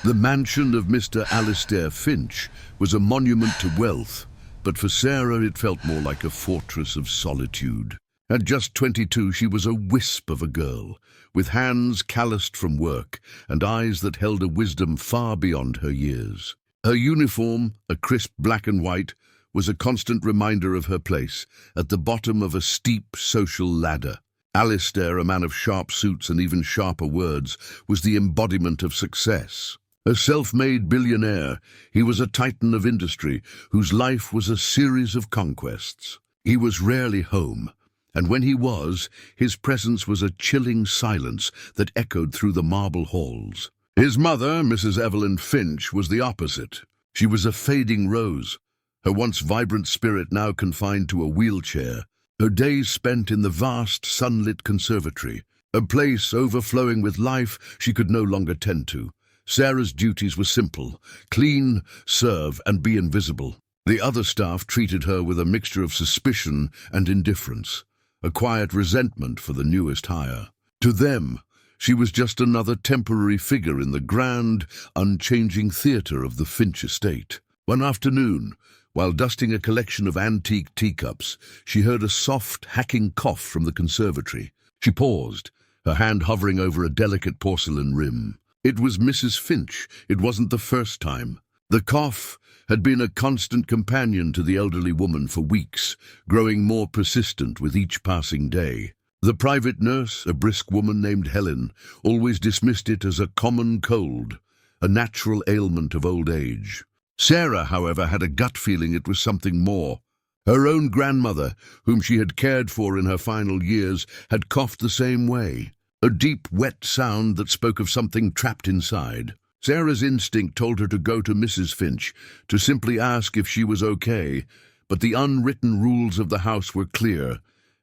The mansion of Mr. Alistair Finch was a monument to wealth, but for Sarah it felt more like a fortress of solitude. At just 22, she was a wisp of a girl, with hands calloused from work and eyes that held a wisdom far beyond her years. Her uniform, a crisp black and white, was a constant reminder of her place, at the bottom of a steep social ladder. Alistair, a man of sharp suits and even sharper words, was the embodiment of success. A self-made billionaire, he was a titan of industry whose life was a series of conquests. He was rarely home, and when he was, his presence was a chilling silence that echoed through the marble halls. His mother, Mrs. Evelyn Finch, was the opposite. She was a fading rose, her once vibrant spirit now confined to a wheelchair, her days spent in the vast sunlit conservatory, a place overflowing with life she could no longer tend to. Sarah's duties were simple: clean, serve, and be invisible. The other staff treated her with a mixture of suspicion and indifference, a quiet resentment for the newest hire. To them, she was just another temporary figure in the grand, unchanging theatre of the Finch estate. One afternoon, while dusting a collection of antique teacups, she heard a soft, hacking cough from the conservatory. She paused, her hand hovering over a delicate porcelain rim. It was Mrs. Finch. It wasn't the first time. The cough had been a constant companion to the elderly woman for weeks, growing more persistent with each passing day. The private nurse, a brisk woman named Helen, always dismissed it as a common cold, a natural ailment of old age. Sarah, however, had a gut feeling it was something more. Her own grandmother, whom she had cared for in her final years, had coughed the same way. A deep, wet sound that spoke of something trapped inside. Sarah's instinct told her to go to Mrs. Finch, to simply ask if she was okay, but the unwritten rules of the house were clear.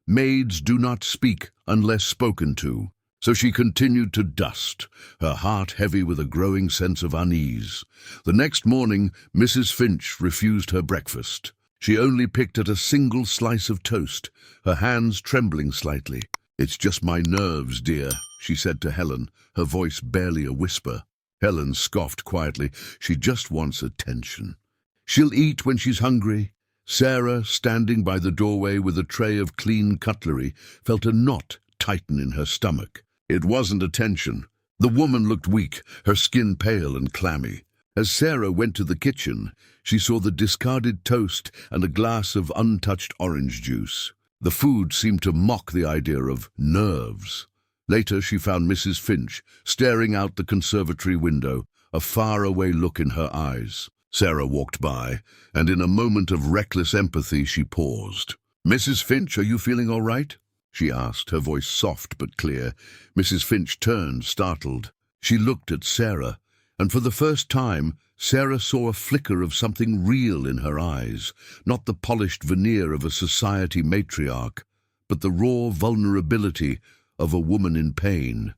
Maids do not speak unless spoken to. So she continued to dust, her heart heavy with a growing sense of unease. The next morning, Mrs. Finch refused her breakfast. She only picked at a single slice of toast, her hands trembling slightly. "It's just my nerves, dear," she said to Helen, her voice barely a whisper. Helen scoffed quietly. "She just wants attention. She'll eat when she's hungry." Sarah, standing by the doorway with a tray of clean cutlery, felt a knot tighten in her stomach. It wasn't attention. The woman looked weak, her skin pale and clammy. As Sarah went to the kitchen, she saw the discarded toast and a glass of untouched orange juice. The food seemed to mock the idea of nerves. Later, she found Mrs. Finch staring out the conservatory window, a faraway look in her eyes. Sarah walked by, and in a moment of reckless empathy, she paused. "Mrs. Finch, are you feeling all right?" she asked, her voice soft but clear. Mrs. Finch turned, startled. She looked at Sarah, and for the first time, Sarah saw a flicker of something real in her eyes, not the polished veneer of a society matriarch, but the raw vulnerability of a woman in pain.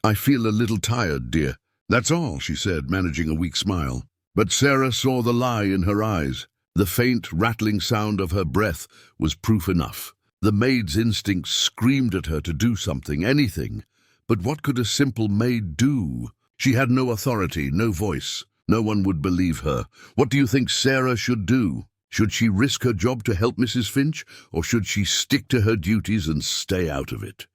I feel a little tired, dear. That's all," she said, managing a weak smile. But Sarah saw the lie in her eyes. The faint, rattling sound of her breath was proof enough. The maid's instincts screamed at her to do something, anything. But what could a simple maid do? She had no authority, no voice. No one would believe her. What do you think Sarah should do? Should she risk her job to help Mrs. Finch, or should she stick to her duties and stay out of it?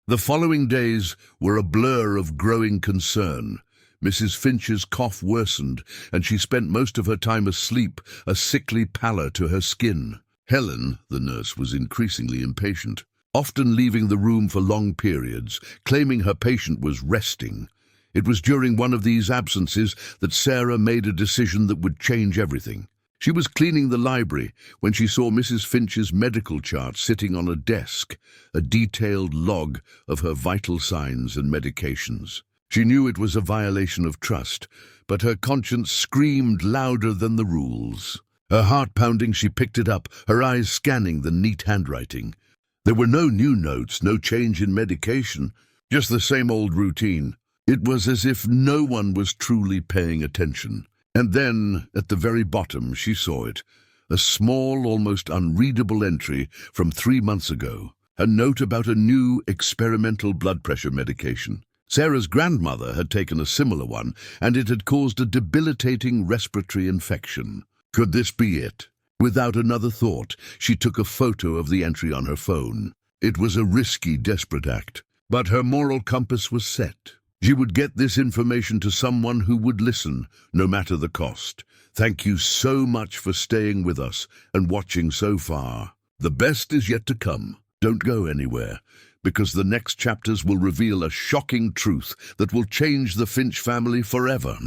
The following days were a blur of growing concern. Mrs. Finch's cough worsened, and she spent most of her time asleep, a sickly pallor to her skin. Helen, the nurse, was increasingly impatient, often leaving the room for long periods, claiming her patient was resting. It was during one of these absences that Sarah made a decision that would change everything. She was cleaning the library when she saw Mrs. Finch's medical chart sitting on a desk, a detailed log of her vital signs and medications. She knew it was a violation of trust, but her conscience screamed louder than the rules. Her heart pounding, she picked it up, her eyes scanning the neat handwriting. There were no new notes, no change in medication, just the same old routine. It was as if no one was truly paying attention. And then, at the very bottom, she saw it, a small, almost unreadable entry from 3 months ago, a note about a new experimental blood pressure medication. Sarah's grandmother had taken a similar one, and it had caused a debilitating respiratory infection. Could this be it? Without another thought, she took a photo of the entry on her phone. It was a risky, desperate act, but her moral compass was set. She would get this information to someone who would listen, no matter the cost. Thank you so much for staying with us and watching so far. The best is yet to come. Don't go anywhere, because the next chapters will reveal a shocking truth that will change the Finch family forever.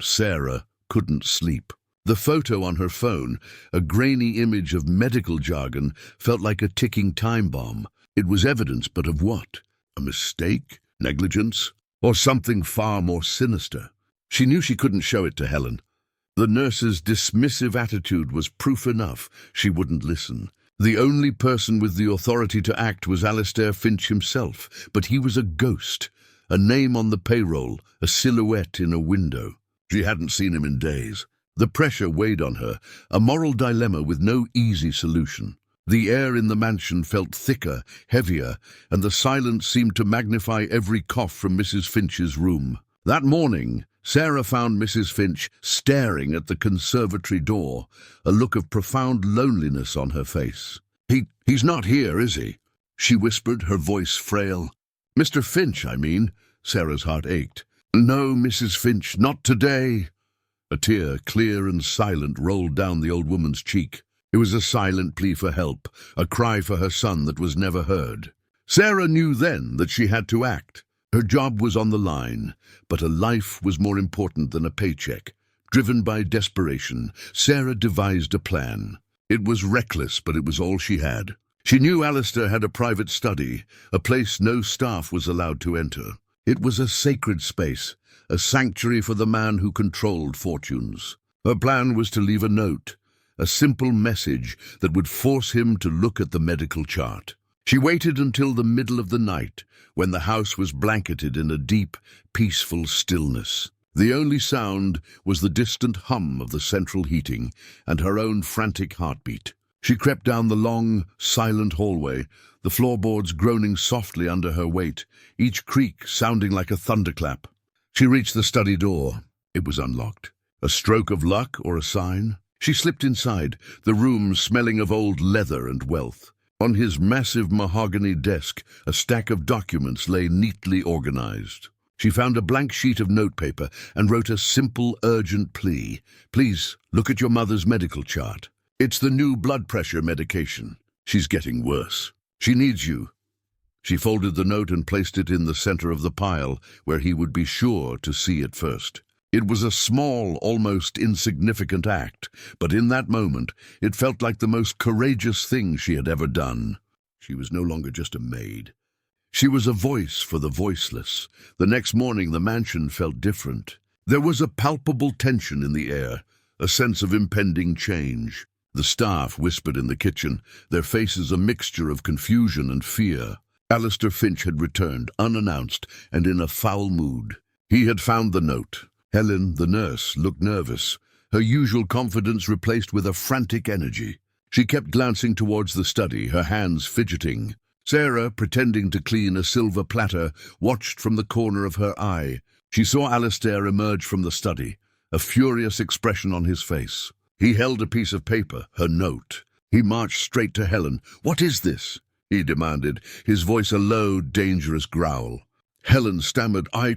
Sarah couldn't sleep. The photo on her phone, a grainy image of medical jargon, felt like a ticking time bomb. It was evidence, but of what? A mistake? Negligence? Or something far more sinister? She knew she couldn't show it to Helen. The nurse's dismissive attitude was proof enough. She wouldn't listen. The only person with the authority to act was Alistair Finch himself, but he was a ghost, a name on the payroll, a silhouette in a window. She hadn't seen him in days. The pressure weighed on her, a moral dilemma with no easy solution. The air in the mansion felt thicker, heavier, and the silence seemed to magnify every cough from Mrs. Finch's room. That morning, Sarah found Mrs. Finch staring at the conservatory door, a look of profound loneliness on her face. He's not here, is he?" she whispered, her voice frail. "Mr. Finch, I mean." Sarah's heart ached. "No, Mrs. Finch, not today." A tear, clear and silent, rolled down the old woman's cheek. It was a silent plea for help, a cry for her son that was never heard. Sarah knew then that she had to act. Her job was on the line, but a life was more important than a paycheck. Driven by desperation, Sarah devised a plan. It was reckless, but it was all she had. She knew Alistair had a private study, a place no staff was allowed to enter. It was a sacred space, a sanctuary for the man who controlled fortunes. Her plan was to leave a note, a simple message that would force him to look at the medical chart. She waited until the middle of the night, when the house was blanketed in a deep, peaceful stillness. The only sound was the distant hum of the central heating and her own frantic heartbeat. She crept down the long, silent hallway, the floorboards groaning softly under her weight, each creak sounding like a thunderclap. She reached the study door. It was unlocked. A stroke of luck or a sign? She slipped inside, the room smelling of old leather and wealth. On his massive mahogany desk, a stack of documents lay neatly organized. She found a blank sheet of notepaper and wrote a simple, urgent plea. "Please, look at your mother's medical chart. It's the new blood pressure medication. She's getting worse. She needs you." She folded the note and placed it in the center of the pile, where he would be sure to see it first. It was a small, almost insignificant act, but in that moment, it felt like the most courageous thing she had ever done. She was no longer just a maid. She was a voice for the voiceless. The next morning, the mansion felt different. There was a palpable tension in the air, a sense of impending change. The staff whispered in the kitchen, their faces a mixture of confusion and fear. Alistair Finch had returned, unannounced, and in a foul mood. He had found the note. Helen, the nurse, looked nervous, her usual confidence replaced with a frantic energy. She kept glancing towards the study, her hands fidgeting. Sarah, pretending to clean a silver platter, watched from the corner of her eye. She saw Alistair emerge from the study, a furious expression on his face. He held a piece of paper, her note. He marched straight to Helen. "What is this?" he demanded, his voice a low, dangerous growl. Helen stammered, I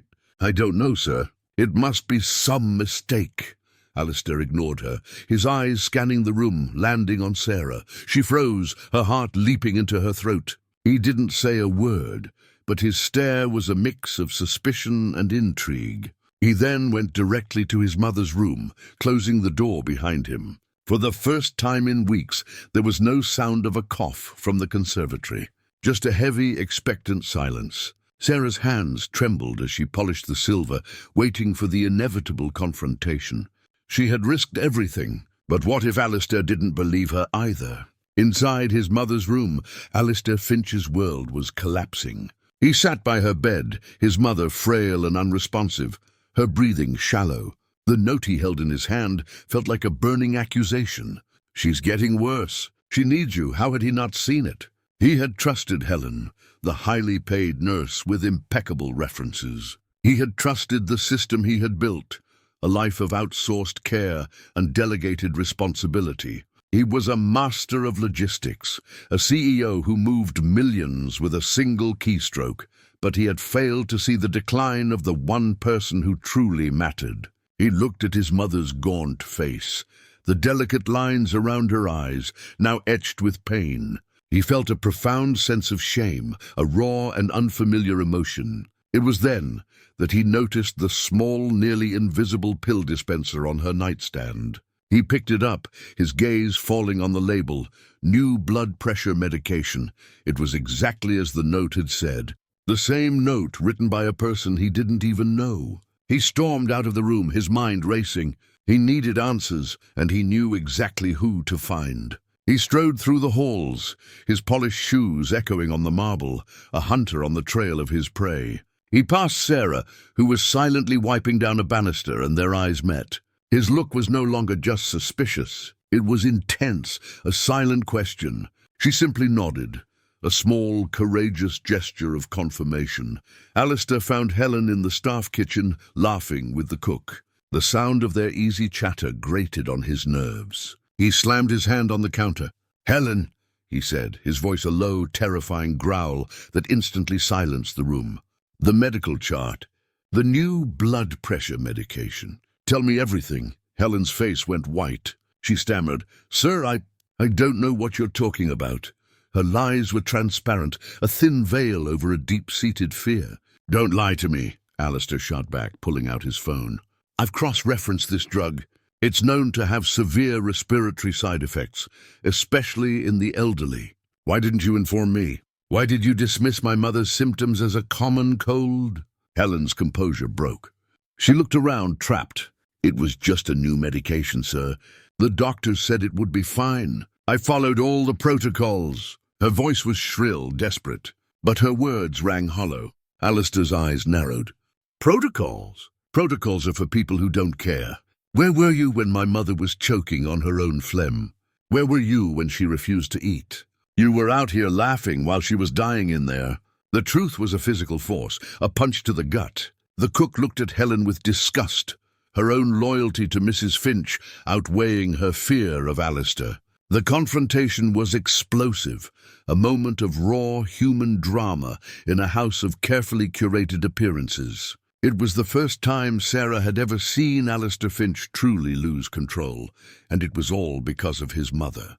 don't know, sir. It must be some mistake." Alistair ignored her, his eyes scanning the room, landing on Sarah. She froze, her heart leaping into her throat. He didn't say a word, but his stare was a mix of suspicion and intrigue. He then went directly to his mother's room, closing the door behind him. For the first time in weeks, there was no sound of a cough from the conservatory, just a heavy, expectant silence. Sarah's hands trembled as she polished the silver, waiting for the inevitable confrontation. She had risked everything, but what if Alistair didn't believe her either? Inside his mother's room, Alistair Finch's world was collapsing. He sat by her bed, his mother frail and unresponsive, her breathing shallow. The note he held in his hand felt like a burning accusation. "She's getting worse. She needs you. How had he not seen it?" He had trusted Helen, the highly paid nurse with impeccable references. He had trusted the system he had built, a life of outsourced care and delegated responsibility. He was a master of logistics, a CEO who moved millions with a single keystroke, but he had failed to see the decline of the one person who truly mattered. He looked at his mother's gaunt face, the delicate lines around her eyes, now etched with pain. He felt a profound sense of shame, a raw and unfamiliar emotion. It was then that he noticed the small, nearly invisible pill dispenser on her nightstand. He picked it up, his gaze falling on the label, new blood pressure medication. It was exactly as the note had said, the same note written by a person he didn't even know. He stormed out of the room, his mind racing. He needed answers, and he knew exactly who to find. He strode through the halls, his polished shoes echoing on the marble, a hunter on the trail of his prey. He passed Sarah, who was silently wiping down a banister, and their eyes met. His look was no longer just suspicious. It was intense, a silent question. She simply nodded, a small, courageous gesture of confirmation. Alistair found Helen in the staff kitchen, laughing with the cook. The sound of their easy chatter grated on his nerves. He slammed his hand on the counter. "Helen," he said, his voice a low, terrifying growl that instantly silenced the room. "The medical chart. The new blood pressure medication. Tell me everything." Helen's face went white. She stammered, "Sir, I don't know what you're talking about." Her lies were transparent, a thin veil over a deep-seated fear. "Don't lie to me," Alistair shot back, pulling out his phone. "I've cross-referenced this drug. It's known to have severe respiratory side effects, especially in the elderly. Why didn't you inform me? Why did you dismiss my mother's symptoms as a common cold?" Helen's composure broke. She looked around, trapped. "It was just a new medication, sir. The doctors said it would be fine. I followed all the protocols." Her voice was shrill, desperate, but her words rang hollow. Alistair's eyes narrowed. "Protocols? Protocols are for people who don't care. Where were you when my mother was choking on her own phlegm? Where were you when she refused to eat? You were out here laughing while she was dying in there." The truth was a physical force, a punch to the gut. The cook looked at Helen with disgust, her own loyalty to Mrs. Finch outweighing her fear of Alistair. The confrontation was explosive, a moment of raw human drama in a house of carefully curated appearances. It was the first time Sarah had ever seen Alistair Finch truly lose control, and it was all because of his mother.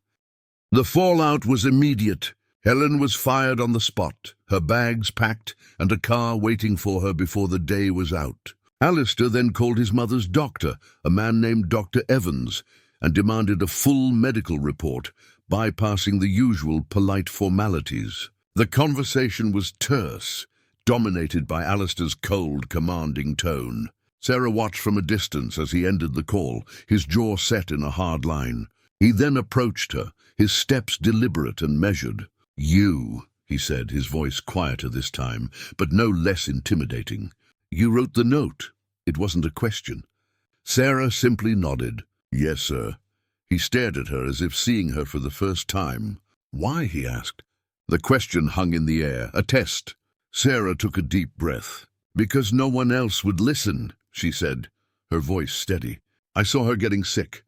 The fallout was immediate. Helen was fired on the spot, her bags packed, and a car waiting for her before the day was out. Alistair then called his mother's doctor, a man named Dr. Evans, and demanded a full medical report, bypassing the usual polite formalities. The conversation was terse, dominated by Alistair's cold, commanding tone. Sarah watched from a distance as he ended the call, his jaw set in a hard line. He then approached her, his steps deliberate and measured. "You," he said, his voice quieter this time, but no less intimidating. "You wrote the note." It wasn't a question. Sarah simply nodded. "Yes, sir." He stared at her as if seeing her for the first time. "Why?" he asked. The question hung in the air, a test. Sarah took a deep breath. "Because no one else would listen," she said, her voice steady. "I saw her getting sick.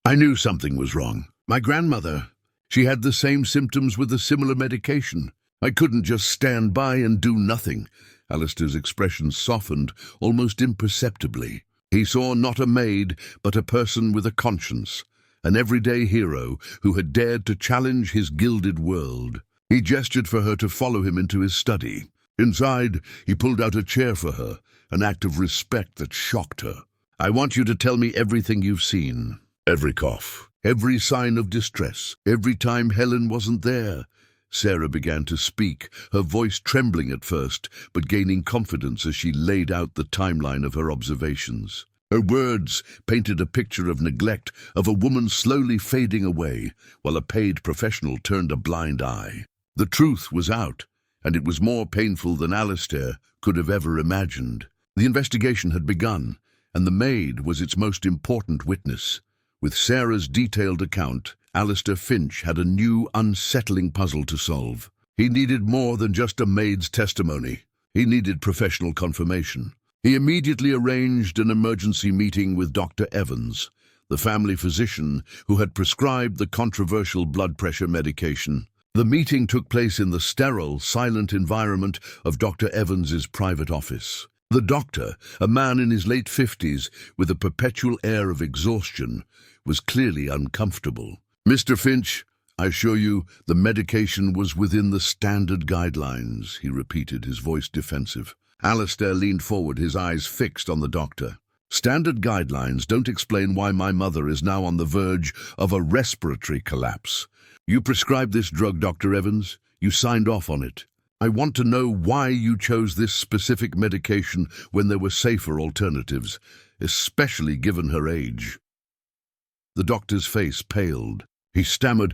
I knew something was wrong. My grandmother, she had the same symptoms with a similar medication. I couldn't just stand by and do nothing." Alistair's expression softened almost imperceptibly. He saw not a maid, but a person with a conscience, an everyday hero who had dared to challenge his gilded world. He gestured for her to follow him into his study. Inside, he pulled out a chair for her, an act of respect that shocked her. "I want you to tell me everything you've seen." Every cough, every sign of distress, every time Helen wasn't there. Sarah began to speak, her voice trembling at first, but gaining confidence as she laid out the timeline of her observations. Her words painted a picture of neglect, of a woman slowly fading away, while a paid professional turned a blind eye. The truth was out, and it was more painful than Alistair could have ever imagined. The investigation had begun, and the maid was its most important witness. With Sarah's detailed account, Alistair Finch had a new, unsettling puzzle to solve. He needed more than just a maid's testimony. He needed professional confirmation. He immediately arranged an emergency meeting with Dr. Evans, the family physician who had prescribed the controversial blood pressure medication. The meeting took place in the sterile, silent environment of Dr. Evans's private office. The doctor, a man in his late 50s with a perpetual air of exhaustion, was clearly uncomfortable. "Mr. Finch, I assure you the medication was within the standard guidelines," he repeated, his voice defensive. Alistair leaned forward, his eyes fixed on the doctor. "Standard guidelines don't explain why my mother is now on the verge of a respiratory collapse. You prescribed this drug, Dr. Evans. You signed off on it. I want to know why you chose this specific medication when there were safer alternatives, especially given her age." The doctor's face paled. He stammered,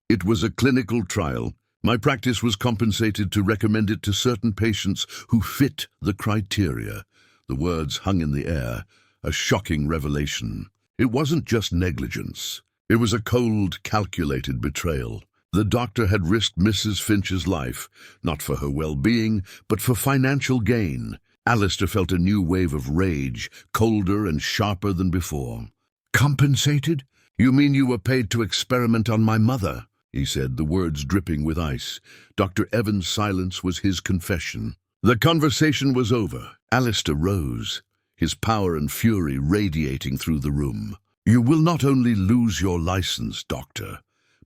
It was a clinical trial. My practice was compensated to recommend it to certain patients who fit the criteria." The words hung in the air, a shocking revelation. It wasn't just negligence. It was a cold, calculated betrayal. The doctor had risked Mrs. Finch's life, not for her well-being, but for financial gain. Alistair felt a new wave of rage, colder and sharper than before. "Compensated? You mean you were paid to experiment on my mother?" he said, the words dripping with ice. Dr. Evans' silence was his confession. The conversation was over. Alistair rose, his power and fury radiating through the room. "You will not only lose your license, Doctor,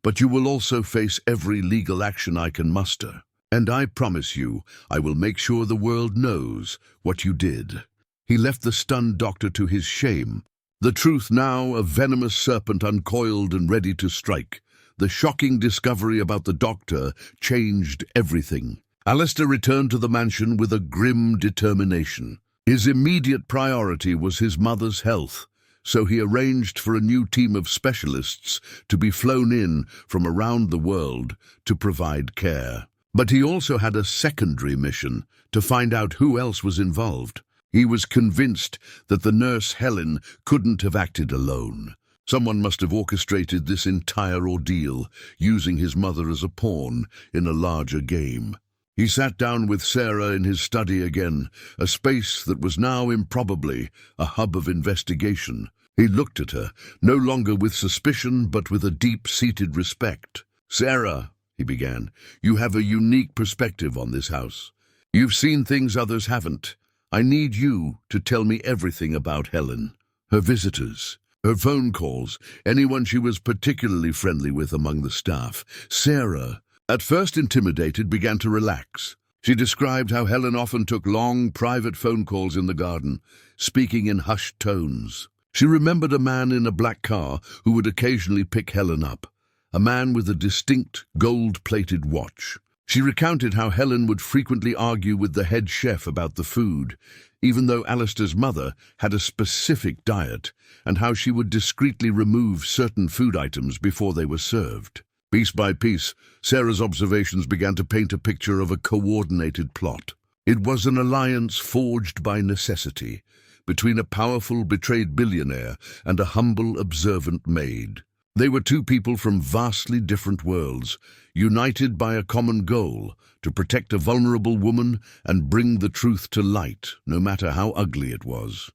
but you will also face every legal action I can muster. And I promise you, I will make sure the world knows what you did." He left the stunned doctor to his shame. The truth now, a venomous serpent uncoiled and ready to strike. The shocking discovery about the doctor changed everything. Alistair returned to the mansion with a grim determination. His immediate priority was his mother's health, so he arranged for a new team of specialists to be flown in from around the world to provide care. But he also had a secondary mission, to find out who else was involved. He was convinced that the nurse Helen couldn't have acted alone. Someone must have orchestrated this entire ordeal, using his mother as a pawn in a larger game. He sat down with Sarah in his study again, a space that was now improbably a hub of investigation. He looked at her, no longer with suspicion but with a deep-seated respect. "Sarah," he began, "you have a unique perspective on this house. You've seen things others haven't. I need you to tell me everything about Helen, her visitors, her phone calls, anyone she was particularly friendly with among the staff." Sarah, at first intimidated, began to relax. She described how Helen often took long, private phone calls in the garden, speaking in hushed tones. She remembered a man in a black car who would occasionally pick Helen up, a man with a distinct gold-plated watch. She recounted how Helen would frequently argue with the head chef about the food, even though Alistair's mother had a specific diet, and how she would discreetly remove certain food items before they were served. Piece by piece, Sarah's observations began to paint a picture of a coordinated plot. It was an alliance forged by necessity, between a powerful, betrayed billionaire and a humble, observant maid. They were two people from vastly different worlds, united by a common goal, to protect a vulnerable woman and bring the truth to light, no matter how ugly it was.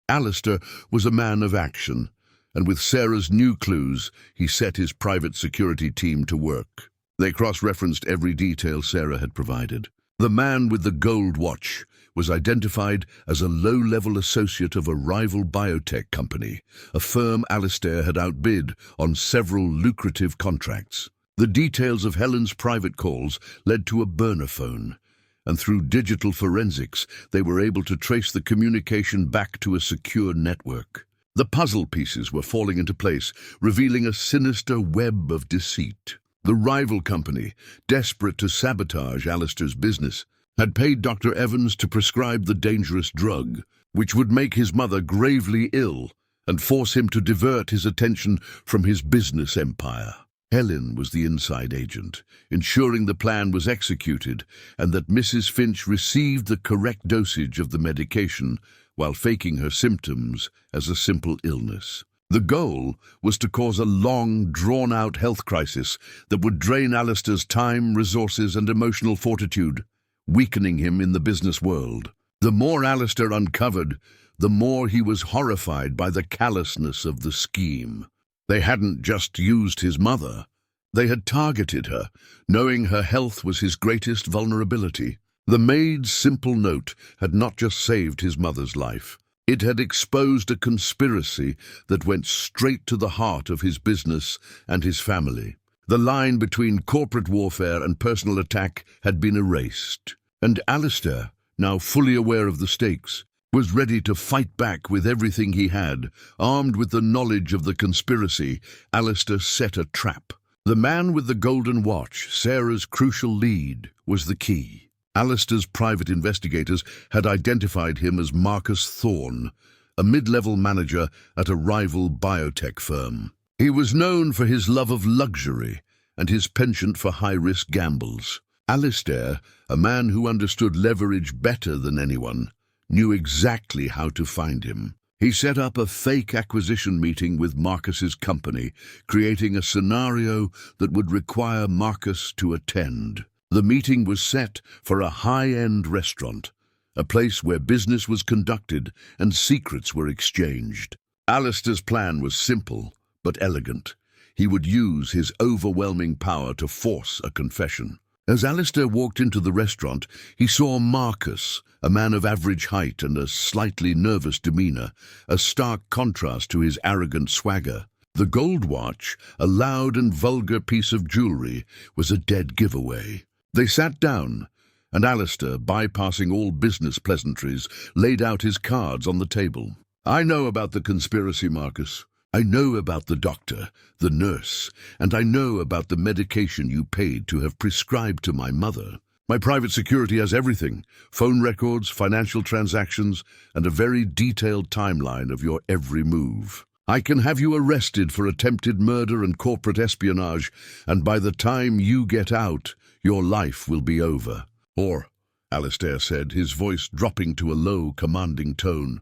Alistair was a man of action, and with Sarah's new clues, he set his private security team to work. They cross-referenced every detail Sarah had provided. The man with the gold watch was identified as a low-level associate of a rival biotech company, a firm Alistair had outbid on several lucrative contracts. The details of Helen's private calls led to a burner phone, and through digital forensics, they were able to trace the communication back to a secure network. The puzzle pieces were falling into place, revealing a sinister web of deceit. The rival company, desperate to sabotage Alistair's business, had paid Dr. Evans to prescribe the dangerous drug, which would make his mother gravely ill and force him to divert his attention from his business empire. Helen was the inside agent, ensuring the plan was executed and that Mrs. Finch received the correct dosage of the medication while faking her symptoms as a simple illness. The goal was to cause a long, drawn-out health crisis that would drain Alistair's time, resources, and emotional fortitude, weakening him in the business world. The more Alistair uncovered, the more he was horrified by the callousness of the scheme. They hadn't just used his mother. They had targeted her, knowing her health was his greatest vulnerability. The maid's simple note had not just saved his mother's life. It had exposed a conspiracy that went straight to the heart of his business and his family. The line between corporate warfare and personal attack had been erased, and Alistair, now fully aware of the stakes, was ready to fight back with everything he had. Armed with the knowledge of the conspiracy, Alistair set a trap. The man with the golden watch, Sarah's crucial lead, was the key. Alistair's private investigators had identified him as Marcus Thorne, a mid-level manager at a rival biotech firm. He was known for his love of luxury and his penchant for high-risk gambles. Alistair, a man who understood leverage better than anyone, knew exactly how to find him. He set up a fake acquisition meeting with Marcus's company, creating a scenario that would require Marcus to attend. The meeting was set for a high-end restaurant, a place where business was conducted and secrets were exchanged. Alistair's plan was simple but elegant. He would use his overwhelming power to force a confession. As Alistair walked into the restaurant, he saw Marcus, a man of average height and a slightly nervous demeanor, a stark contrast to his arrogant swagger. The gold watch, a loud and vulgar piece of jewelry, was a dead giveaway. They sat down, and Alistair, bypassing all business pleasantries, laid out his cards on the table. "I know about the conspiracy, Marcus. I know about the doctor, the nurse, and I know about the medication you paid to have prescribed to my mother. My private security has everything: phone records, financial transactions, and a very detailed timeline of your every move. I can have you arrested for attempted murder and corporate espionage, and by the time you get out, your life will be over." "Or," Alistair said, his voice dropping to a low, commanding tone,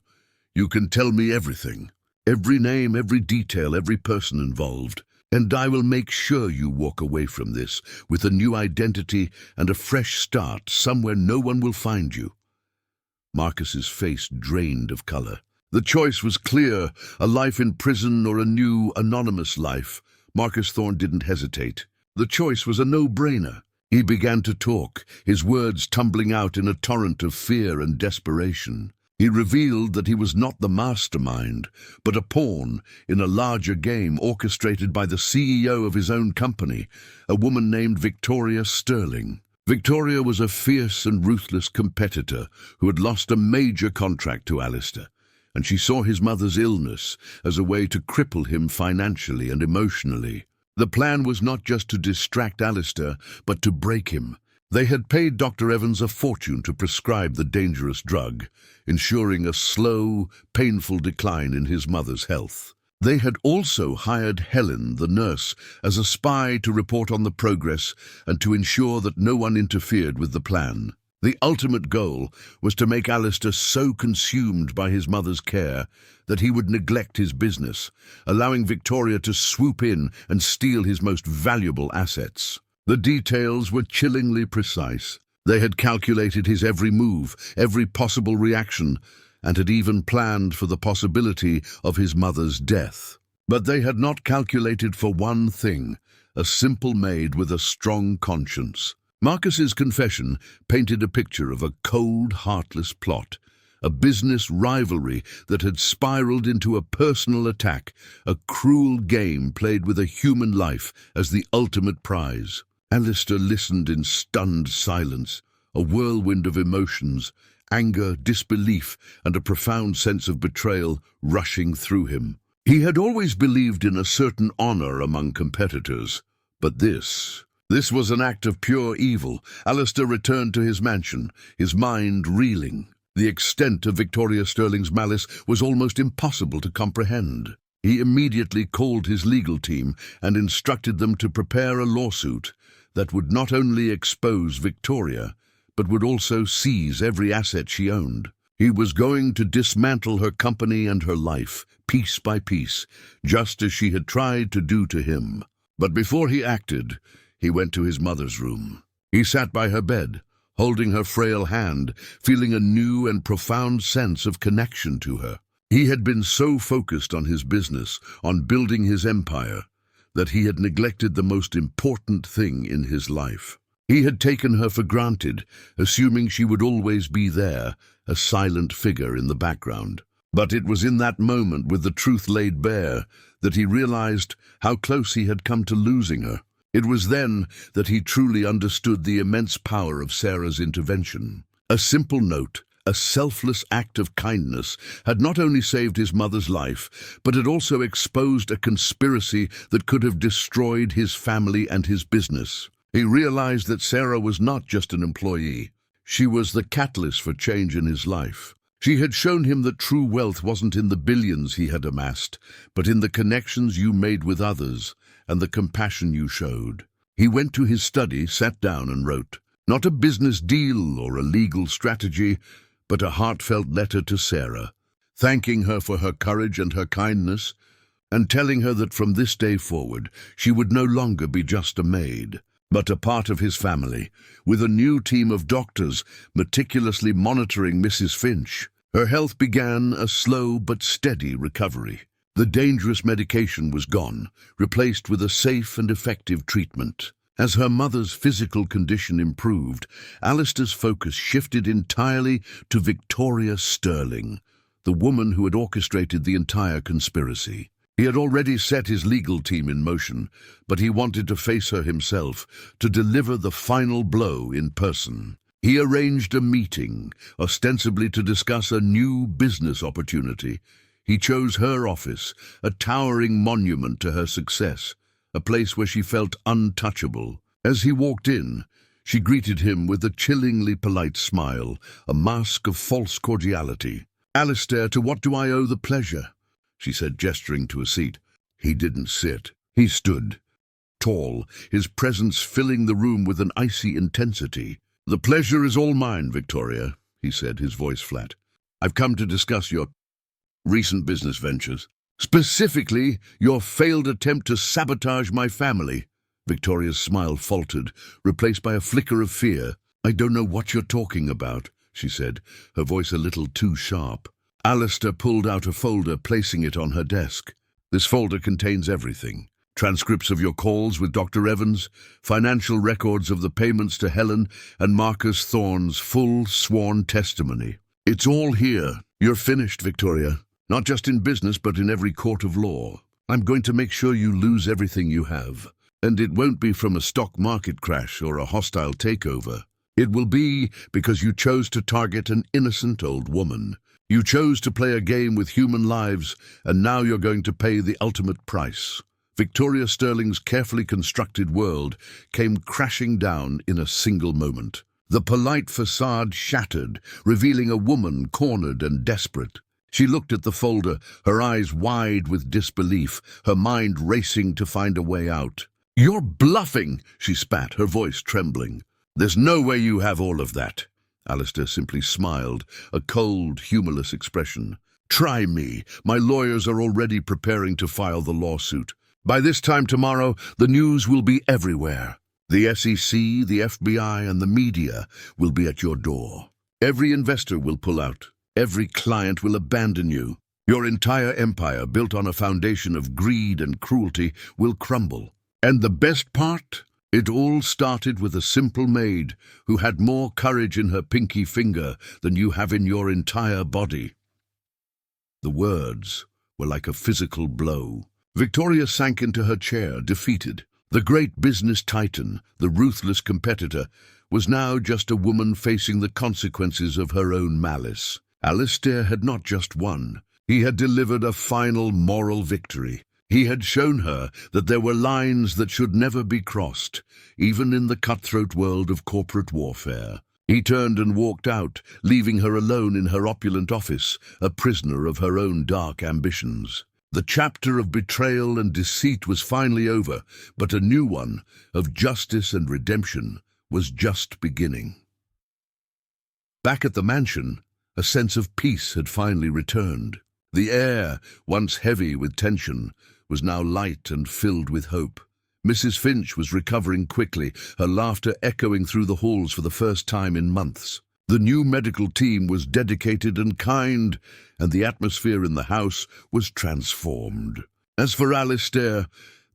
"you can tell me everything. Every name, every detail, every person involved. And I will make sure you walk away from this with a new identity and a fresh start somewhere no one will find you." Marcus's face drained of color. The choice was clear: a life in prison or a new, anonymous life. Marcus Thorne didn't hesitate. The choice was a no-brainer. He began to talk, his words tumbling out in a torrent of fear and desperation. He revealed that he was not the mastermind, but a pawn in a larger game orchestrated by the CEO of his own company, a woman named Victoria Sterling. Victoria was a fierce and ruthless competitor who had lost a major contract to Alistair, and she saw his mother's illness as a way to cripple him financially and emotionally. The plan was not just to distract Alistair, but to break him. They had paid Dr. Evans a fortune to prescribe the dangerous drug, ensuring a slow, painful decline in his mother's health. They had also hired Helen, the nurse, as a spy to report on the progress and to ensure that no one interfered with the plan. The ultimate goal was to make Alistair so consumed by his mother's care that he would neglect his business, allowing Victoria to swoop in and steal his most valuable assets. The details were chillingly precise. They had calculated his every move, every possible reaction, and had even planned for the possibility of his mother's death. But they had not calculated for one thing: a simple maid with a strong conscience. Marcus's confession painted a picture of a cold, heartless plot, a business rivalry that had spiraled into a personal attack, a cruel game played with a human life as the ultimate prize. Alistair listened in stunned silence, a whirlwind of emotions, anger, disbelief, and a profound sense of betrayal rushing through him. He had always believed in a certain honor among competitors, but this was an act of pure evil. Alistair returned to his mansion, his mind reeling. The extent of Victoria Sterling's malice was almost impossible to comprehend. He immediately called his legal team and instructed them to prepare a lawsuit that would not only expose Victoria, but would also seize every asset she owned. He was going to dismantle her company and her life, piece by piece, just as she had tried to do to him. But before he acted, he went to his mother's room. He sat by her bed, holding her frail hand, feeling a new and profound sense of connection to her. He had been so focused on his business, on building his empire, that he had neglected the most important thing in his life. He had taken her for granted, assuming she would always be there, a silent figure in the background. But it was in that moment, with the truth laid bare, that he realized how close he had come to losing her. It was then that he truly understood the immense power of Sarah's intervention. A simple note, a selfless act of kindness, had not only saved his mother's life, but had also exposed a conspiracy that could have destroyed his family and his business. He realized that Sarah was not just an employee. She was the catalyst for change in his life. She had shown him that true wealth wasn't in the billions he had amassed, but in the connections you made with others and the compassion you showed. He went to his study, sat down and wrote, not a business deal or a legal strategy, but a heartfelt letter to Sarah, thanking her for her courage and her kindness, and telling her that from this day forward she would no longer be just a maid, but a part of his family, with a new team of doctors meticulously monitoring Mrs. Finch. Her health began a slow but steady recovery. The dangerous medication was gone, replaced with a safe and effective treatment. As her mother's physical condition improved, Alistair's focus shifted entirely to Victoria Sterling, the woman who had orchestrated the entire conspiracy. He had already set his legal team in motion, but he wanted to face her himself, to deliver the final blow in person. He arranged a meeting, ostensibly to discuss a new business opportunity. He chose her office, a towering monument to her success, a place where she felt untouchable. As he walked in, she greeted him with a chillingly polite smile, a mask of false cordiality. "Alistair, to what do I owe the pleasure?" she said, gesturing to a seat. He didn't sit. He stood, tall, his presence filling the room with an icy intensity. "The pleasure is all mine, Victoria," he said, his voice flat. "I've come to discuss your recent business ventures. Specifically, your failed attempt to sabotage my family." Victoria's smile faltered, replaced by a flicker of fear. "I don't know what you're talking about," she said, her voice a little too sharp. Alistair pulled out a folder, placing it on her desk. "This folder contains everything. Transcripts of your calls with Dr. Evans, financial records of the payments to Helen, and Marcus Thorne's full sworn testimony. It's all here. You're finished, Victoria. Not just in business, but in every court of law. I'm going to make sure you lose everything you have. And it won't be from a stock market crash or a hostile takeover. It will be because you chose to target an innocent old woman. You chose to play a game with human lives, and now you're going to pay the ultimate price." Victoria Sterling's carefully constructed world came crashing down in a single moment. The polite facade shattered, revealing a woman cornered and desperate. She looked at the folder, her eyes wide with disbelief, her mind racing to find a way out. "You're bluffing," she spat, her voice trembling. "There's no way you have all of that." Alistair simply smiled, a cold, humorless expression. "Try me. My lawyers are already preparing to file the lawsuit. By this time tomorrow, the news will be everywhere. The SEC, the FBI, and the media will be at your door. Every investor will pull out. Every client will abandon you. Your entire empire, built on a foundation of greed and cruelty, will crumble. And the best part? It all started with a simple maid who had more courage in her pinky finger than you have in your entire body." The words were like a physical blow. Victoria sank into her chair, defeated. The great business titan, the ruthless competitor, was now just a woman facing the consequences of her own malice. Alistair had not just won. He had delivered a final moral victory. He had shown her that there were lines that should never be crossed, even in the cutthroat world of corporate warfare. He turned and walked out, leaving her alone in her opulent office, a prisoner of her own dark ambitions. The chapter of betrayal and deceit was finally over, but a new one, of justice and redemption, was just beginning. Back at the mansion, A sense of peace had finally returned. The air, once heavy with tension, was now light and filled with hope. Mrs. Finch was recovering quickly, her laughter echoing through the halls for the first time in months. The new medical team was dedicated and kind, and the atmosphere in the house was transformed. As for Alistair,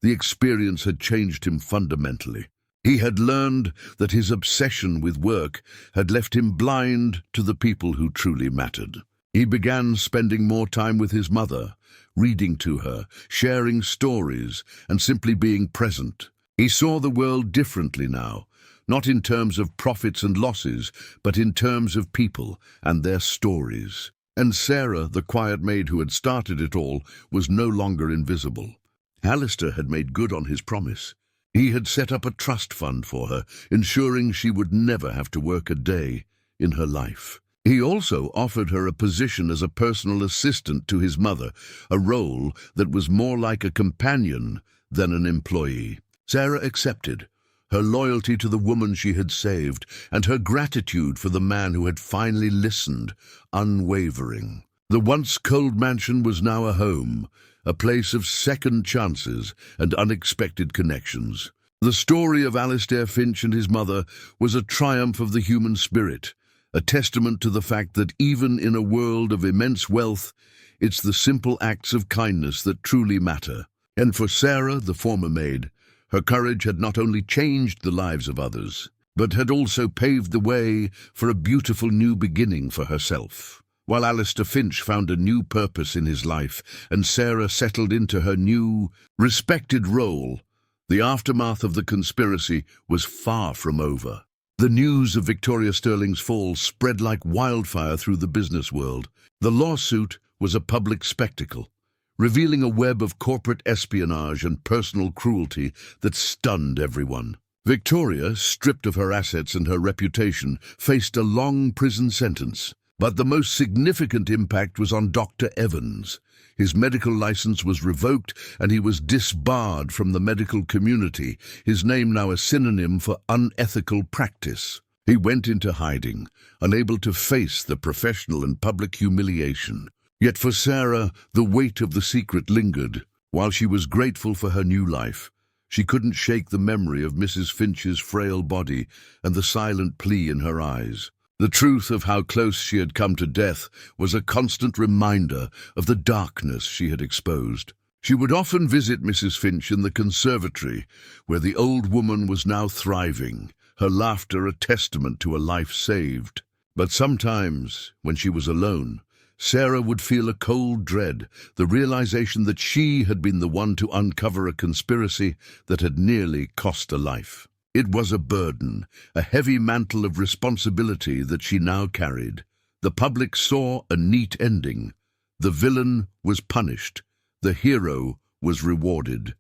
the experience had changed him fundamentally. He had learned that his obsession with work had left him blind to the people who truly mattered. He began spending more time with his mother, reading to her, sharing stories, and simply being present. He saw the world differently now, not in terms of profits and losses, but in terms of people and their stories. And Sarah, the quiet maid who had started it all, was no longer invisible. Alistair had made good on his promise. He had set up a trust fund for her, ensuring she would never have to work a day in her life. He also offered her a position as a personal assistant to his mother, a role that was more like a companion than an employee. Sarah accepted, her loyalty to the woman she had saved, and her gratitude for the man who had finally listened, unwavering. The once cold mansion was now a home, a place of second chances and unexpected connections. The story of Alistair Finch and his mother was a triumph of the human spirit, a testament to the fact that even in a world of immense wealth, it's the simple acts of kindness that truly matter. And for Sarah, the former maid, her courage had not only changed the lives of others, but had also paved the way for a beautiful new beginning for herself. While Alistair Finch found a new purpose in his life and Sarah settled into her new, respected role, the aftermath of the conspiracy was far from over. The news of Victoria Sterling's fall spread like wildfire through the business world. The lawsuit was a public spectacle, revealing a web of corporate espionage and personal cruelty that stunned everyone. Victoria, stripped of her assets and her reputation, faced a long prison sentence. But the most significant impact was on Dr. Evans. His medical license was revoked and he was disbarred from the medical community, his name now a synonym for unethical practice. He went into hiding, unable to face the professional and public humiliation. Yet for Sarah, the weight of the secret lingered. While she was grateful for her new life, she couldn't shake the memory of Mrs. Finch's frail body and the silent plea in her eyes. The truth of how close she had come to death was a constant reminder of the darkness she had exposed. She would often visit Mrs. Finch in the conservatory, where the old woman was now thriving, her laughter a testament to a life saved. But sometimes, when she was alone, Sarah would feel a cold dread, the realization that she had been the one to uncover a conspiracy that had nearly cost a life. It was a burden, a heavy mantle of responsibility that she now carried. The public saw a neat ending. The villain was punished, the hero was rewarded,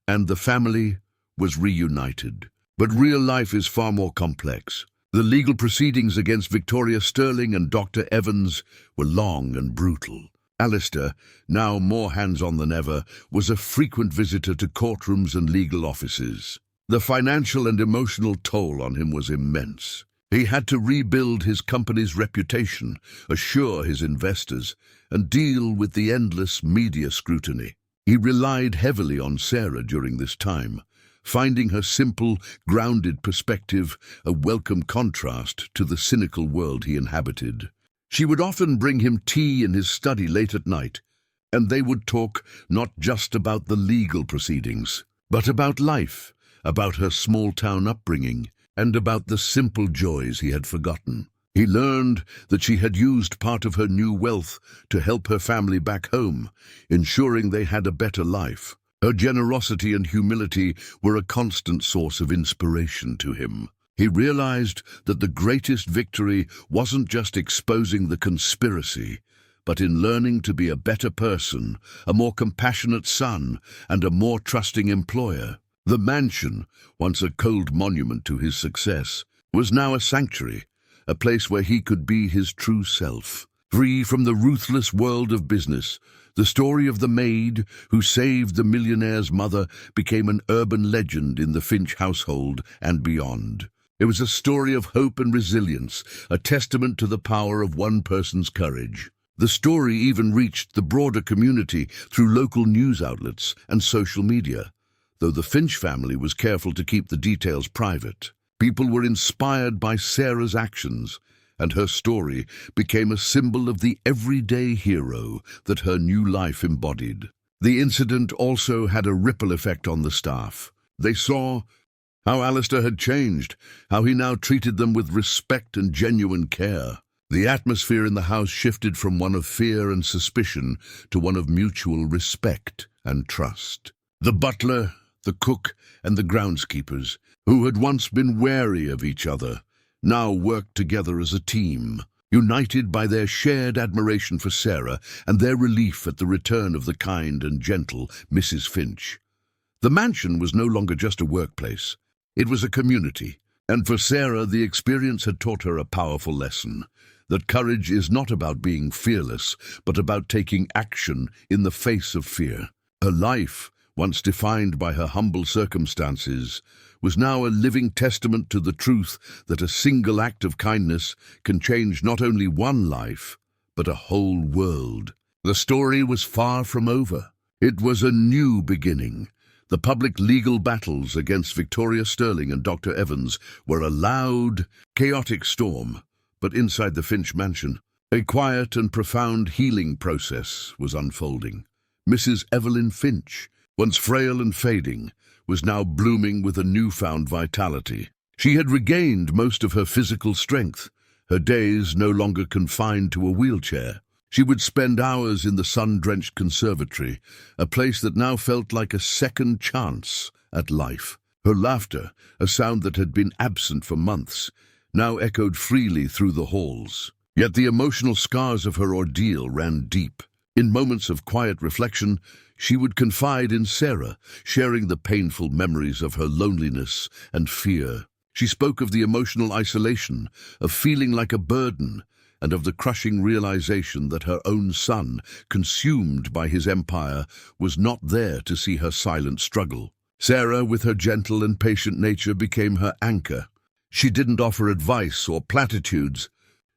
and the family was reunited. But real life is far more complex. The legal proceedings against Victoria Sterling and Dr. Evans were long and brutal. Alistair, now more hands-on than ever, was a frequent visitor to courtrooms and legal offices. The financial and emotional toll on him was immense. He had to rebuild his company's reputation, assure his investors, and deal with the endless media scrutiny. He relied heavily on Sarah during this time, finding her simple, grounded perspective a welcome contrast to the cynical world he inhabited. She would often bring him tea in his study late at night, and they would talk not just about the legal proceedings, but about life, about her small-town upbringing, and about the simple joys he had forgotten. He learned that she had used part of her new wealth to help her family back home, ensuring they had a better life. Her generosity and humility were a constant source of inspiration to him. He realized that the greatest victory wasn't just exposing the conspiracy, but in learning to be a better person, a more compassionate son, and a more trusting employer. The mansion, once a cold monument to his success, was now a sanctuary, a place where he could be his true self. Free from the ruthless world of business, the story of the maid who saved the millionaire's mother became an urban legend in the Finch household and beyond. It was a story of hope and resilience, a testament to the power of one person's courage. The story even reached the broader community through local news outlets and social media, though the Finch family was careful to keep the details private. People were inspired by Sarah's actions, and her story became a symbol of the everyday hero that her new life embodied. The incident also had a ripple effect on the staff. They saw how Alistair had changed, how he now treated them with respect and genuine care. The atmosphere in the house shifted from one of fear and suspicion to one of mutual respect and trust. The butler, the cook, and the groundskeepers, who had once been wary of each other, now worked together as a team, united by their shared admiration for Sarah and their relief at the return of the kind and gentle Mrs. Finch. The mansion was no longer just a workplace. It was a community, and for Sarah, the experience had taught her a powerful lesson, that courage is not about being fearless, but about taking action in the face of fear. Her life, once defined by her humble circumstances, was now a living testament to the truth that a single act of kindness can change not only one life, but a whole world. The story was far from over. It was a new beginning. The public legal battles against Victoria Sterling and Dr. Evans were a loud, chaotic storm, but inside the Finch mansion, a quiet and profound healing process was unfolding. Mrs. Evelyn Finch, once frail and fading, was now blooming with a newfound vitality. She had regained most of her physical strength, her days no longer confined to a wheelchair. She would spend hours in the sun-drenched conservatory, a place that now felt like a second chance at life. Her laughter, a sound that had been absent for months, now echoed freely through the halls. Yet the emotional scars of her ordeal ran deep. In moments of quiet reflection, she would confide in Sarah, sharing the painful memories of her loneliness and fear. She spoke of the emotional isolation, of feeling like a burden, and of the crushing realization that her own son, consumed by his empire, was not there to see her silent struggle. Sarah, with her gentle and patient nature, became her anchor. She didn't offer advice or platitudes.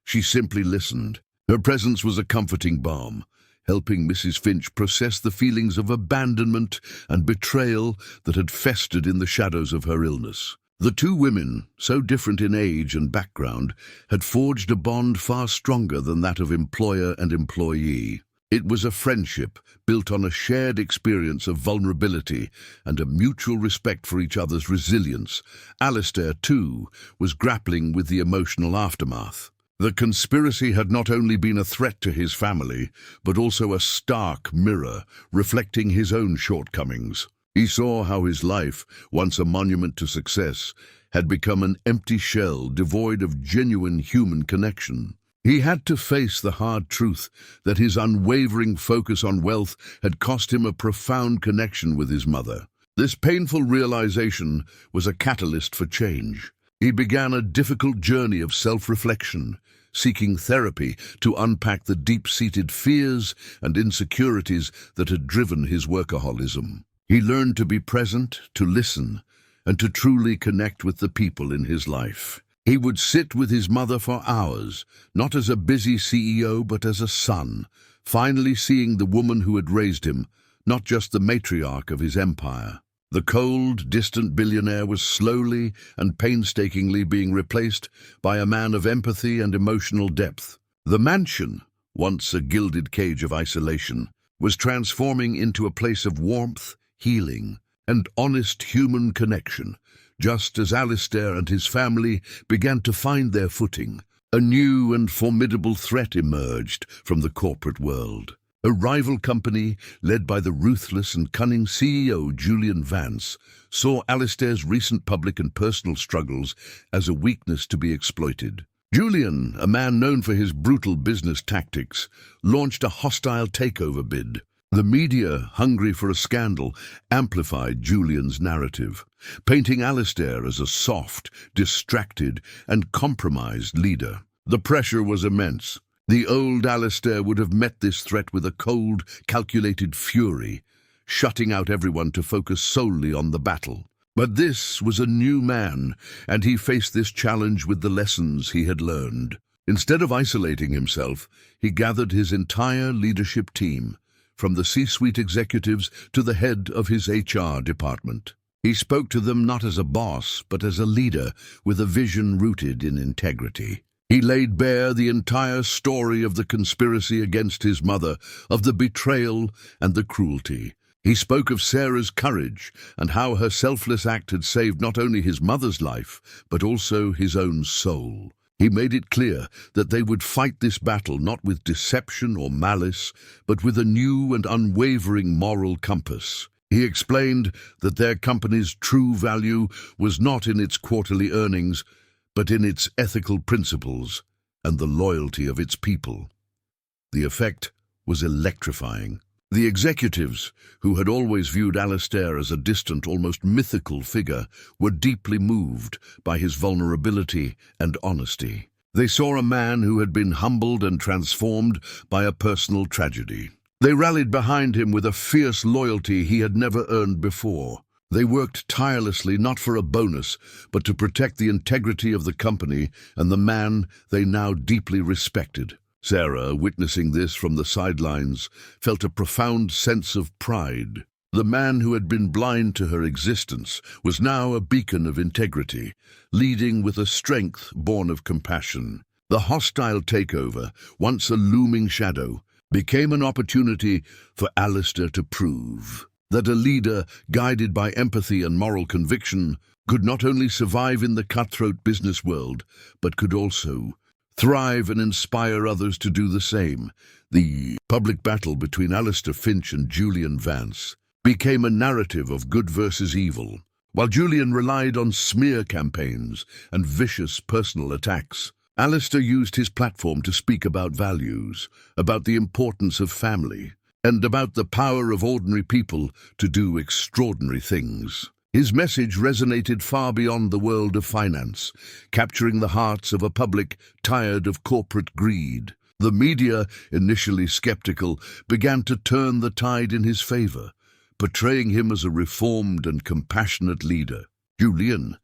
She simply listened. Her presence was a comforting balm, helping Mrs. Finch process the feelings of abandonment and betrayal that had festered in the shadows of her illness. The two women, so different in age and background, had forged a bond far stronger than that of employer and employee. It was a friendship built on a shared experience of vulnerability and a mutual respect for each other's resilience. Alistair, too, was grappling with the emotional aftermath. The conspiracy had not only been a threat to his family, but also a stark mirror reflecting his own shortcomings. He saw how his life, once a monument to success, had become an empty shell devoid of genuine human connection. He had to face the hard truth that his unwavering focus on wealth had cost him a profound connection with his mother. This painful realization was a catalyst for change. He began a difficult journey of self-reflection, seeking therapy to unpack the deep-seated fears and insecurities that had driven his workaholism. He learned to be present, to listen, and to truly connect with the people in his life. He would sit with his mother for hours, not as a busy CEO but as a son, finally seeing the woman who had raised him, not just the matriarch of his empire. The cold, distant billionaire was slowly and painstakingly being replaced by a man of empathy and emotional depth. The mansion, once a gilded cage of isolation, was transforming into a place of warmth, healing, and honest human connection. Just as Alistair and his family began to find their footing, a new and formidable threat emerged from the corporate world. A rival company, led by the ruthless and cunning CEO Julian Vance, saw Alistair's recent public and personal struggles as a weakness to be exploited. Julian, a man known for his brutal business tactics, launched a hostile takeover bid. The media, hungry for a scandal, amplified Julian's narrative, painting Alistair as a soft, distracted, and compromised leader. The pressure was immense. The old Alistair would have met this threat with a cold, calculated fury, shutting out everyone to focus solely on the battle. But this was a new man, and he faced this challenge with the lessons he had learned. Instead of isolating himself, he gathered his entire leadership team, from the C-suite executives to the head of his HR department. He spoke to them not as a boss, but as a leader with a vision rooted in integrity. He laid bare the entire story of the conspiracy against his mother, of the betrayal and the cruelty. He spoke of Sarah's courage and how her selfless act had saved not only his mother's life, but also his own soul. He made it clear that they would fight this battle not with deception or malice, but with a new and unwavering moral compass. He explained that their company's true value was not in its quarterly earnings, but in its ethical principles and the loyalty of its people. The effect was electrifying. The executives, who had always viewed Alistair as a distant, almost mythical figure, were deeply moved by his vulnerability and honesty. They saw a man who had been humbled and transformed by a personal tragedy. They rallied behind him with a fierce loyalty he had never earned before. They worked tirelessly not for a bonus, but to protect the integrity of the company and the man they now deeply respected. Sarah, witnessing this from the sidelines, felt a profound sense of pride. The man who had been blind to her existence was now a beacon of integrity, leading with a strength born of compassion. The hostile takeover, once a looming shadow, became an opportunity for Alistair to prove that a leader guided by empathy and moral conviction could not only survive in the cutthroat business world, but could also thrive and inspire others to do the same. The public battle between Alistair Finch and Julian Vance became a narrative of good versus evil. While Julian relied on smear campaigns and vicious personal attacks, Alistair used his platform to speak about values, about the importance of family, and about the power of ordinary people to do extraordinary things. His message resonated far beyond the world of finance, capturing the hearts of a public tired of corporate greed. The media, initially skeptical, began to turn the tide in his favor, portraying him as a reformed and compassionate leader. Julian,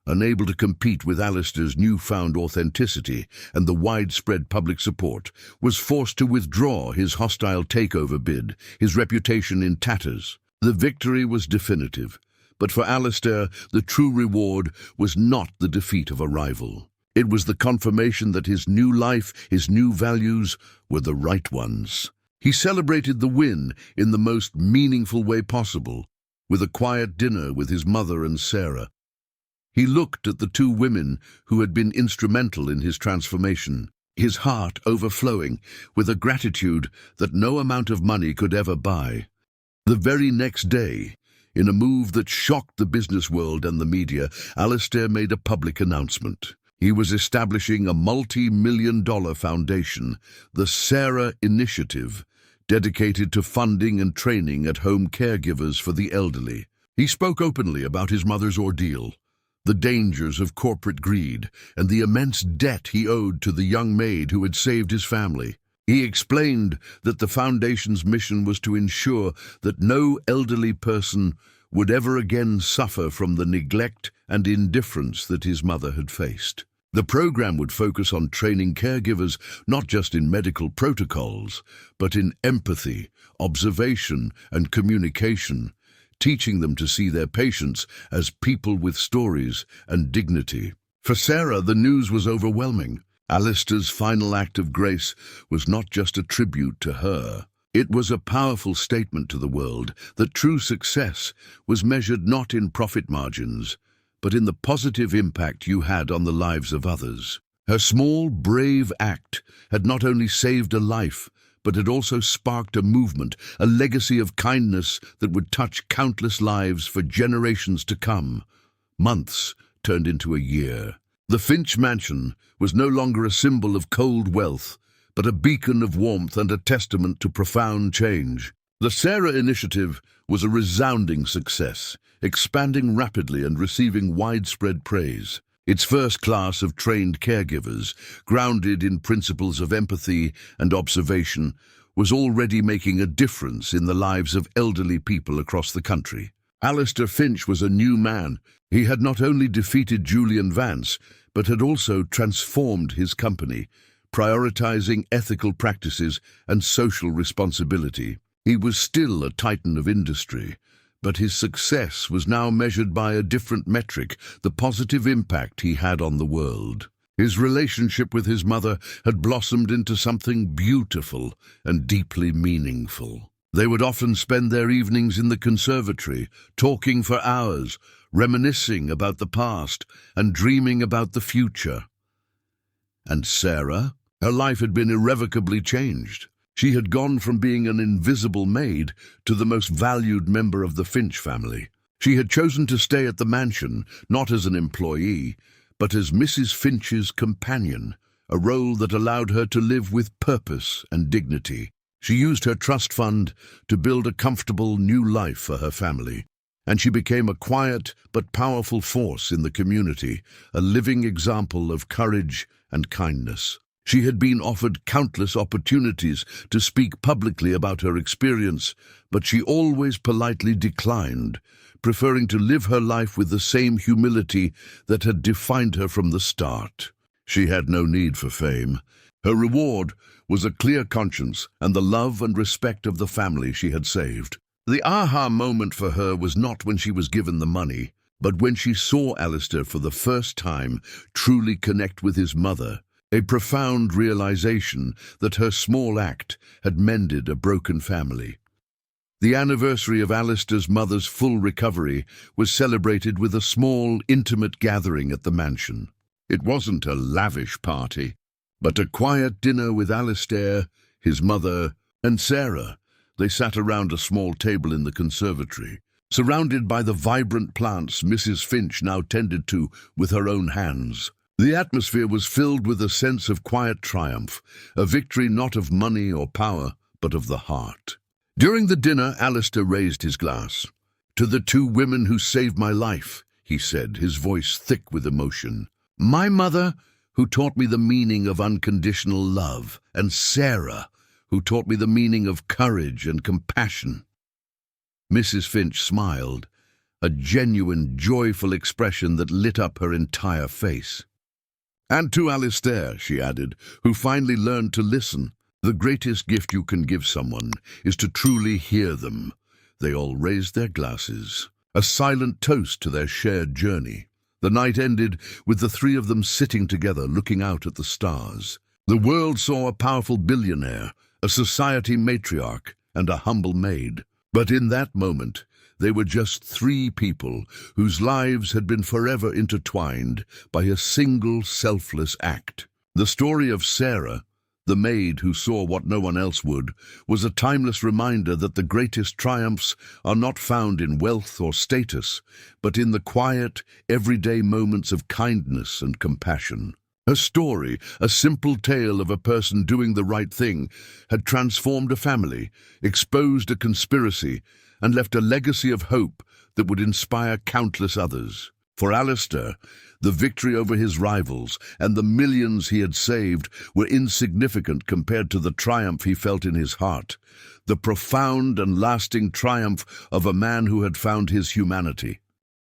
unable to compete with Alistair's newfound authenticity and the widespread public support, was forced to withdraw his hostile takeover bid, his reputation in tatters. The victory was definitive, but for Alistair, the true reward was not the defeat of a rival. It was the confirmation that his new life, his new values, were the right ones. He celebrated the win in the most meaningful way possible, with a quiet dinner with his mother and Sarah. He looked at the two women who had been instrumental in his transformation, his heart overflowing with a gratitude that no amount of money could ever buy. The very next day, in a move that shocked the business world and the media, Alistair made a public announcement. He was establishing a multi-million-dollar foundation, the Sarah Initiative, dedicated to funding and training at-home caregivers for the elderly. He spoke openly about his mother's ordeal, the dangers of corporate greed, and the immense debt he owed to the young maid who had saved his family. He explained that the Foundation's mission was to ensure that no elderly person would ever again suffer from the neglect and indifference that his mother had faced. The program would focus on training caregivers not just in medical protocols, but in empathy, observation, and communication, teaching them to see their patients as people with stories and dignity. For Sarah, the news was overwhelming. Alistair's final act of grace was not just a tribute to her. It was a powerful statement to the world that true success was measured not in profit margins, but in the positive impact you had on the lives of others. Her small, brave act had not only saved a life, but had also sparked a movement, a legacy of kindness that would touch countless lives for generations to come. Months turned into a year. The Finch mansion was no longer a symbol of cold wealth, but a beacon of warmth and a testament to profound change. The Sarah Initiative was a resounding success, expanding rapidly and receiving widespread praise. Its first class of trained caregivers, grounded in principles of empathy and observation, was already making a difference in the lives of elderly people across the country. Alistair Finch was a new man. He had not only defeated Julian Vance, but had also transformed his company, prioritizing ethical practices and social responsibility. He was still a titan of industry, but his success was now measured by a different metric: the positive impact he had on the world. His relationship with his mother had blossomed into something beautiful and deeply meaningful. They would often spend their evenings in the conservatory, talking for hours, reminiscing about the past and dreaming about the future. And Sarah? Her life had been irrevocably changed. She had gone from being an invisible maid to the most valued member of the Finch family. She had chosen to stay at the mansion, not as an employee, but as Mrs. Finch's companion, a role that allowed her to live with purpose and dignity. She used her trust fund to build a comfortable new life for her family, and she became a quiet but powerful force in the community, a living example of courage and kindness. She had been offered countless opportunities to speak publicly about her experience, but she always politely declined, preferring to live her life with the same humility that had defined her from the start. She had no need for fame. Her reward was a clear conscience and the love and respect of the family she had saved. The aha moment for her was not when she was given the money, but when she saw Alistair for the first time truly connect with his mother, a profound realization that her small act had mended a broken family. The anniversary of Alistair's mother's full recovery was celebrated with a small, intimate gathering at the mansion. It wasn't a lavish party, but a quiet dinner with Alistair, his mother, and Sarah. They sat around a small table in the conservatory, surrounded by the vibrant plants Mrs. Finch now tended to with her own hands. The atmosphere was filled with a sense of quiet triumph, a victory not of money or power, but of the heart. During the dinner, Alistair raised his glass. "To the two women who saved my life," he said, his voice thick with emotion. "My mother, who taught me the meaning of unconditional love, and Sarah, who taught me the meaning of courage and compassion." Mrs. Finch smiled, a genuine, joyful expression that lit up her entire face. "And to Alistair," she added, "who finally learned to listen. The greatest gift you can give someone is to truly hear them." They all raised their glasses, a silent toast to their shared journey. The night ended with the three of them sitting together, looking out at the stars. The world saw a powerful billionaire, a society matriarch, and a humble maid. But in that moment, they were just three people whose lives had been forever intertwined by a single selfless act. The story of Sarah, the maid who saw what no one else would, was a timeless reminder that the greatest triumphs are not found in wealth or status, but in the quiet, everyday moments of kindness and compassion. Her story, a simple tale of a person doing the right thing, had transformed a family, exposed a conspiracy, and left a legacy of hope that would inspire countless others. For Alistair, the victory over his rivals and the millions he had saved were insignificant compared to the triumph he felt in his heart, the profound and lasting triumph of a man who had found his humanity.